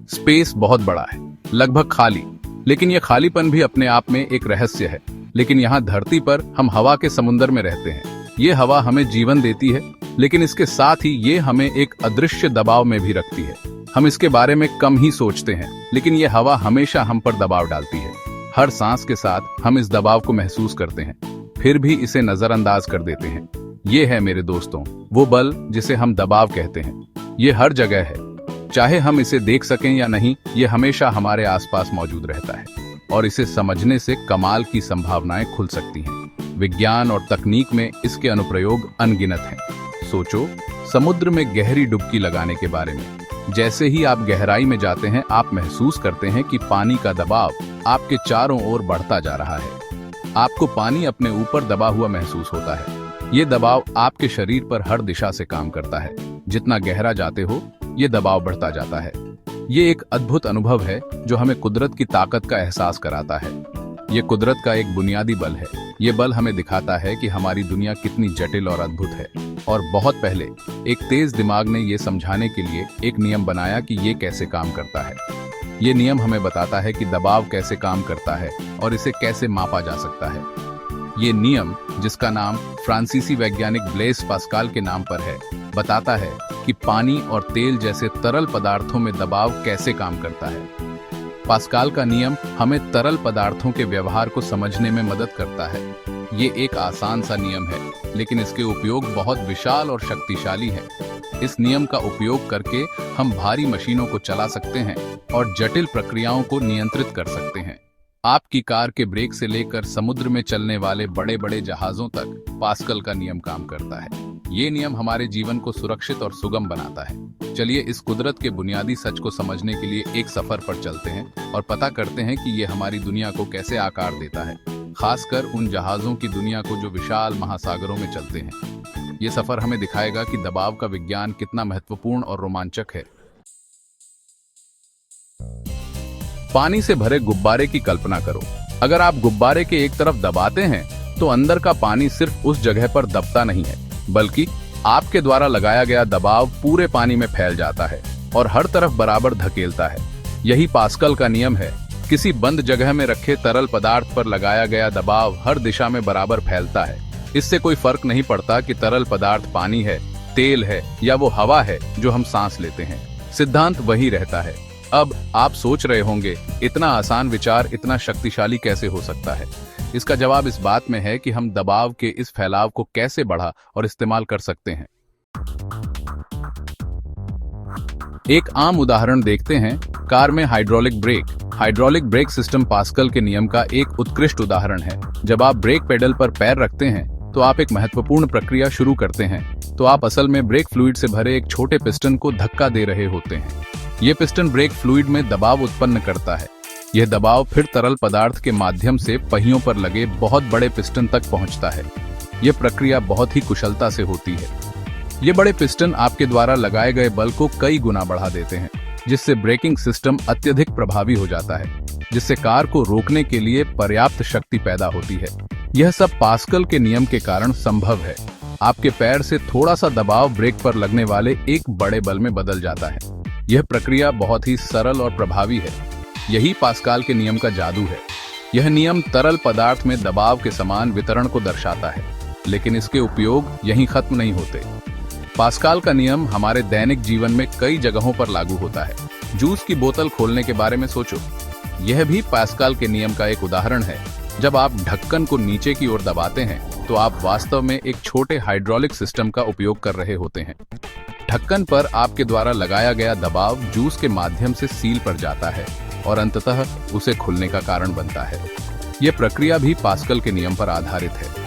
Space बहुत बड़ा है, लगभग खाली, लेकिन यह खालीपन भी अपने आप में एक रहस्य है। लेकिन यहाँ धरती पर हम हवा के समुद्र में रहते हैं। ये हवा हमें जीवन देती है, लेकिन इसके साथ ही ये हमें एक अदृश्य दबाव में भी रखती है। हम इसके बारे में कम ही सोचते हैं, लेकिन ये हवा हमेशा हम पर दबाव डालती है। हर सांस के साथ हम इस दबाव को महसूस करते हैं, फिर भी इसे नजरअंदाज कर देते हैं। ये है मेरे दोस्तों वो बल जिसे हम दबाव कहते हैं। ये हर जगह है, चाहे हम इसे देख सकें या नहीं, ये हमेशा हमारे आसपास मौजूद रहता है और इसे समझने से कमाल की संभावनाएं खुल सकती हैं। विज्ञान और तकनीक में इसके अनुप्रयोग अनगिनत हैं। सोचो समुद्र में गहरी डुबकी लगाने के बारे में। जैसे ही आप गहराई में जाते हैं, आप महसूस करते हैं कि पानी का दबाव आपके चारों ओर बढ़ता जा रहा है। आपको पानी अपने ऊपर दबा हुआ महसूस होता है। ये दबाव आपके शरीर पर हर दिशा से काम करता है। जितना गहरा जाते हो, ये दबाव बढ़ता जाता है। ये एक अद्भुत अनुभव है जो हमें कुदरत की ताकत का एहसास कराता है। ये कुदरत का एक बुनियादी बल है। ये बल हमें दिखाता है कि हमारी दुनिया कितनी जटिल और अद्भुत है। और बहुत पहले एक तेज दिमाग ने ये समझाने के लिए एक नियम बनाया कि ये कैसे काम करता है। ये नियम हमें बताता है कि दबाव कैसे काम करता है और इसे कैसे मापा जा सकता है। ये नियम, जिसका नाम फ्रांसीसी वैज्ञानिक ब्लेस पास्कल के नाम पर है, बताता है कि पानी और तेल जैसे तरल पदार्थों में दबाव कैसे काम करता है। पास्कल का नियम हमें तरल पदार्थों के व्यवहार को समझने में मदद करता है। ये एक आसान सा नियम है, लेकिन इसके उपयोग बहुत विशाल और शक्तिशाली है। इस नियम का उपयोग करके हम भारी मशीनों को चला सकते हैं और जटिल प्रक्रियाओं को नियंत्रित कर सकते हैं। आपकी कार के ब्रेक से लेकर समुद्र में चलने वाले बड़े बड़े जहाजों तक पास्कल का नियम काम करता है। ये नियम हमारे जीवन को सुरक्षित और सुगम बनाता है। चलिए इस कुदरत के बुनियादी सच को समझने के लिए एक सफर पर चलते हैं और पता करते हैं कि ये हमारी दुनिया को कैसे आकार देता है, खासकर उन जहाजों की दुनिया को जो विशाल महासागरों में चलते हैं। ये सफर हमें दिखाएगा कि दबाव का विज्ञान कितना महत्वपूर्ण और रोमांचक है। पानी से भरे गुब्बारे की कल्पना करो। अगर आप गुब्बारे के एक तरफ दबाते हैं, तो अंदर का पानी सिर्फ उस जगह पर दबता नहीं है, बल्कि आपके द्वारा लगाया गया दबाव पूरे पानी में फैल जाता है और हर तरफ बराबर धकेलता है। यही पास्कल का नियम है। किसी बंद जगह में रखे तरल पदार्थ पर लगाया गया दबाव हर दिशा में बराबर फैलता है। इससे कोई फर्क नहीं पड़ता कि तरल पदार्थ पानी है, तेल है या वो हवा है जो हम सांस लेते हैं। सिद्धांत वही रहता है। अब आप सोच रहे होंगे, इतना आसान विचार इतना शक्तिशाली कैसे हो सकता है? इसका जवाब इस बात में है कि हम दबाव के इस फैलाव को कैसे बढ़ा और इस्तेमाल कर सकते हैं। एक आम उदाहरण देखते हैं, कार में hydraulic brake. Hydraulic brake system pascal के नियम का एक उत्कृष्ट उदाहरण है। जब आप ब्रेक पेडल पर पैर रखते हैं, तो आप एक महत्वपूर्ण प्रक्रिया शुरू करते हैं। तो आप असल में ब्रेक फ्लूइड से भरे एक छोटे पिस्टन को धक्का दे रहे होते हैं। ये पिस्टन ब्रेक फ्लूइड में दबाव उत्पन्न करता है। यह दबाव फिर तरल पदार्थ के माध्यम से पहियों पर लगे बहुत बड़े पिस्टन तक पहुंचता है। यह प्रक्रिया बहुत ही कुशलता से होती है। ये बड़े पिस्टन आपके द्वारा लगाए गए बल को कई गुना बढ़ा देते हैं, जिससे ब्रेकिंग सिस्टम अत्यधिक प्रभावी हो जाता है, जिससे कार को रोकने के लिए पर्याप्त शक्ति पैदा होती है। यह सब पास्कल के नियम के कारण संभव है। आपके पैर से थोड़ा सा दबाव ब्रेक पर लगने वाले एक बड़े बल में बदल जाता है। यह प्रक्रिया बहुत ही सरल और प्रभावी है। यही पास्कल के नियम का जादू है। यह नियम तरल पदार्थ में दबाव के समान वितरण को दर्शाता है, लेकिन इसके उपयोग यहीं खत्म नहीं होते। पास्कल का नियम हमारे दैनिक जीवन में कई जगहों पर लागू होता है। जूस की बोतल खोलने के बारे में सोचो। यह भी पास्कल के नियम का एक उदाहरण है। जब आप ढक्कन को नीचे की ओर दबाते हैं, तो आप वास्तव में एक छोटे हाइड्रोलिक सिस्टम का उपयोग कर रहे होते हैं। ढक्कन पर आपके द्वारा लगाया गया दबाव जूस के माध्यम से सील पर जाता है और अंततः उसे खुलने का कारण बनता है। यह प्रक्रिया भी पास्कल के नियम पर आधारित है।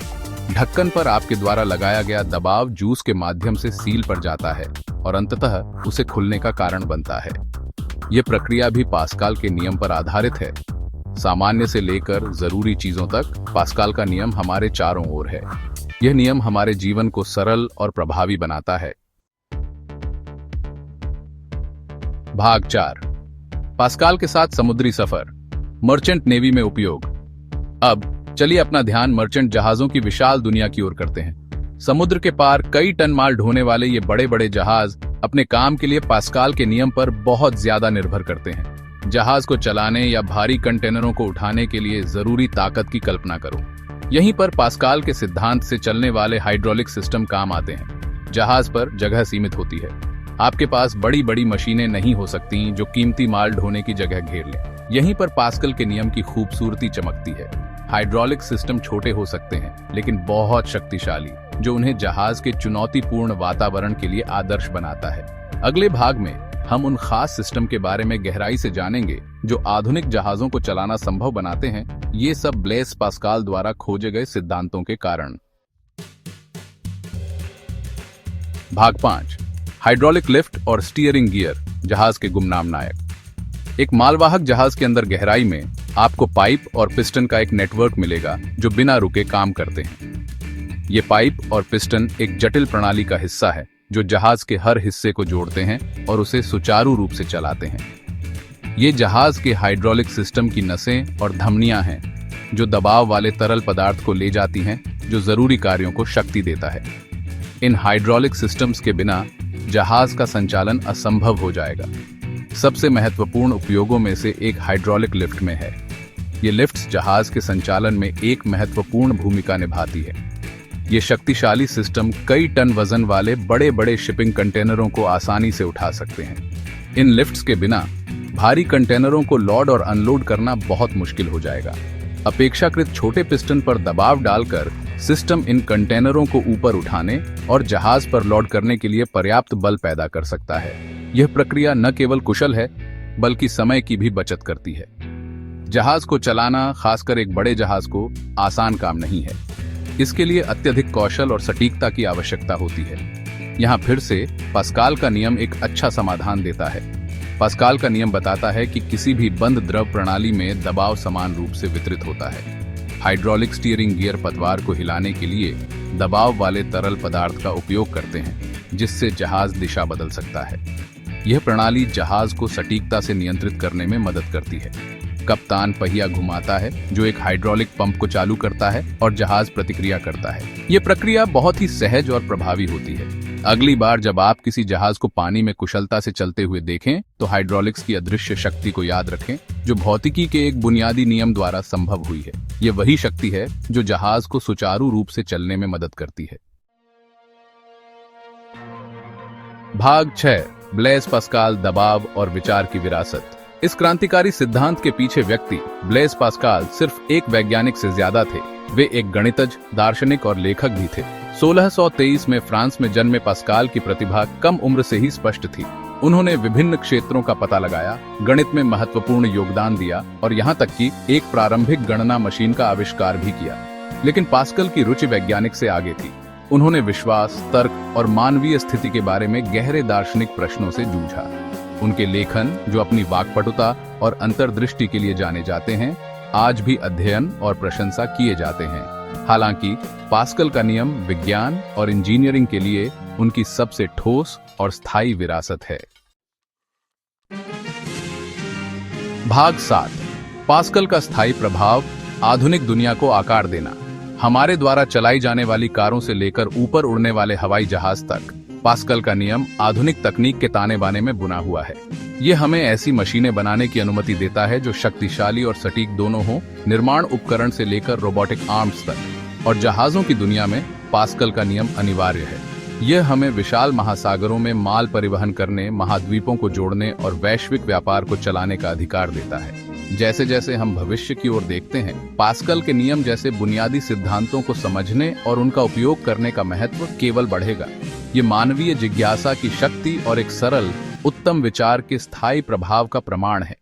ढक्कन पर आपके द्वारा लगाया गया दबाव जूस के माध्यम से सील पर जाता है और अंततः उसे खुलने का कारण बनता है। यह प्रक्रिया भी पास्कल के नियम पर आधारित है। सामान्य से लेकर जरूरी चीजों तक पास्कल का नियम हमारे चारों ओर है। यह नियम हमारे जीवन को सरल और प्रभावी बनाता है। भाग 4, पास्कल के साथ समुद्री सफर, मर्चेंट नेवी में उपयोग। अब चलिए अपना ध्यान मर्चेंट जहाजों की विशाल दुनिया की ओर करते हैं। समुद्र के पार कई टन माल ढोने वाले ये बड़े बड़े जहाज अपने काम के लिए पास्कल के नियम पर बहुत ज्यादा निर्भर करते हैं। जहाज को चलाने या भारी कंटेनरों को उठाने के लिए जरूरी ताकत की कल्पना करो। यहीं पर पास्कल के सिद्धांत से चलने वाले हाइड्रोलिक सिस्टम काम आते हैं। जहाज पर जगह सीमित होती है। आपके पास बड़ी बड़ी मशीनें नहीं हो सकती जो कीमती माल ढोने की जगह घेर लें। यहीं पर पास्कल के नियम की खूबसूरती चमकती है। हाइड्रोलिक सिस्टम छोटे हो सकते हैं लेकिन बहुत शक्तिशाली, जो उन्हें जहाज के चुनौतीपूर्ण वातावरण के लिए आदर्श बनाता है। अगले भाग में हम उन खास सिस्टम के बारे में गहराई से जानेंगे जो आधुनिक जहाजों को चलाना संभव बनाते हैं। ये सब ब्लेस पास्कल द्वारा खोजे गए सिद्धांतों के कारण। भाग 5, हाइड्रोलिक लिफ्ट और स्टीयरिंग गियर, जहाज के गुमनाम नायक। एक मालवाहक जहाज के अंदर गहराई में आपको पाइप और पिस्टन का एक नेटवर्क मिलेगा जो बिना रुके काम करते हैं। ये पाइप और पिस्टन एक जटिल प्रणाली का हिस्सा है जो जहाज के हर हिस्से को जोड़ते हैं और उसे सुचारू रूप से चलाते हैं। ये जहाज के हाइड्रोलिक सिस्टम की नसें और धमनियां हैं जो दबाव वाले तरल पदार्थ को ले जाती हैं, जो जरूरी कार्यों को शक्ति देता है। इन हाइड्रोलिक सिस्टम्स के बिना जहाज का संचालन असंभव हो जाएगा। सबसे महत्वपूर्ण उपयोगों में से एक हाइड्रोलिक लिफ्ट में है। ये लिफ्ट्स जहाज के संचालन में एक महत्वपूर्ण भूमिका निभाती है। ये शक्तिशाली सिस्टम कई टन वजन वाले बड़े बड़े शिपिंग कंटेनरों को आसानी से उठा सकते हैं। इन लिफ्ट्स के बिना भारी कंटेनरों को लोड और अनलोड करना बहुत मुश्किल हो जाएगा। अपेक्षाकृत छोटे पिस्टन पर दबाव डालकर सिस्टम इन कंटेनरों को ऊपर उठाने और जहाज पर लोड करने के लिए पर्याप्त बल पैदा कर सकता है। यह प्रक्रिया न केवल कुशल है बल्कि समय की भी बचत करती है। जहाज को चलाना, खासकर एक बड़े जहाज को, आसान काम नहीं है। इसके लिए अत्यधिक कौशल और सटीकता की आवश्यकता होती है। यहाँ फिर से पास्कल का नियम एक अच्छा समाधान देता है। पास्कल का नियम बताता है कि किसी भी बंद द्रव प्रणाली में दबाव समान रूप से वितरित होता है। हाइड्रोलिक स्टीयरिंग गियर पतवार को हिलाने के लिए दबाव वाले तरल पदार्थ का उपयोग करते हैं, जिससे जहाज दिशा बदल सकता है। यह प्रणाली जहाज को सटीकता से नियंत्रित करने में मदद करती है। कप्तान पहिया घुमाता है जो एक हाइड्रोलिक पंप को चालू करता है और जहाज प्रतिक्रिया करता है। यह प्रक्रिया बहुत ही सहज और प्रभावी होती है। अगली बार जब आप किसी जहाज को पानी में कुशलता से चलते हुए देखें तो हाइड्रोलिक्स की अदृश्य शक्ति को याद रखें जो भौतिकी के एक बुनियादी नियम द्वारा संभव हुई है। यह वही शक्ति है जो जहाज को सुचारू रूप से चलने में मदद करती है। भाग 6, ब्लेस पास्कल, दबाव और विचार की विरासत। इस क्रांतिकारी सिद्धांत के पीछे व्यक्ति ब्लेस पास्कल सिर्फ एक वैज्ञानिक से ज्यादा थे। वे एक गणितज्ञ, दार्शनिक और लेखक भी थे। 1623 में फ्रांस में जन्मे पास्कल की प्रतिभा कम उम्र से ही स्पष्ट थी। उन्होंने विभिन्न क्षेत्रों का पता लगाया, गणित में महत्वपूर्ण योगदान दिया और यहाँ तक कि एक प्रारंभिक गणना मशीन का आविष्कार भी किया। लेकिन पास्कल की रुचि वैज्ञानिक से आगे थी। उन्होंने विश्वास, तर्क और मानवीय स्थिति के बारे में गहरे दार्शनिक प्रश्नों से जूझा। उनके लेखन, जो अपनी वाक्पटुता और अंतर्दृष्टि के लिए जाने जाते हैं, आज भी अध्ययन और प्रशंसा किए जाते हैं। हालांकि पास्कल का नियम विज्ञान और इंजीनियरिंग के लिए उनकी सबसे ठोस और स्थायी विरासत है। भाग 7, पास्कल का स्थायी प्रभाव, आधुनिक दुनिया को आकार देना। हमारे द्वारा चलाई जाने वाली कारों से लेकर ऊपर उड़ने वाले हवाई जहाज तक पास्कल का नियम आधुनिक तकनीक के ताने बाने में बुना हुआ है। ये हमें ऐसी मशीनें बनाने की अनुमति देता है जो शक्तिशाली और सटीक दोनों हों, निर्माण उपकरण से लेकर रोबोटिक आर्म्स तक। और जहाजों की दुनिया में पास्कल का नियम अनिवार्य है। यह हमें विशाल महासागरों में माल परिवहन करने, महाद्वीपों को जोड़ने और वैश्विक व्यापार को चलाने का अधिकार देता है। जैसे जैसे हम भविष्य की ओर देखते हैं, पास्कल के नियम जैसे बुनियादी सिद्धांतों को समझने और उनका उपयोग करने का महत्व केवल बढ़ेगा। ये मानवीय जिज्ञासा की शक्ति और एक सरल, उत्तम विचार के स्थायी प्रभाव का प्रमाण है।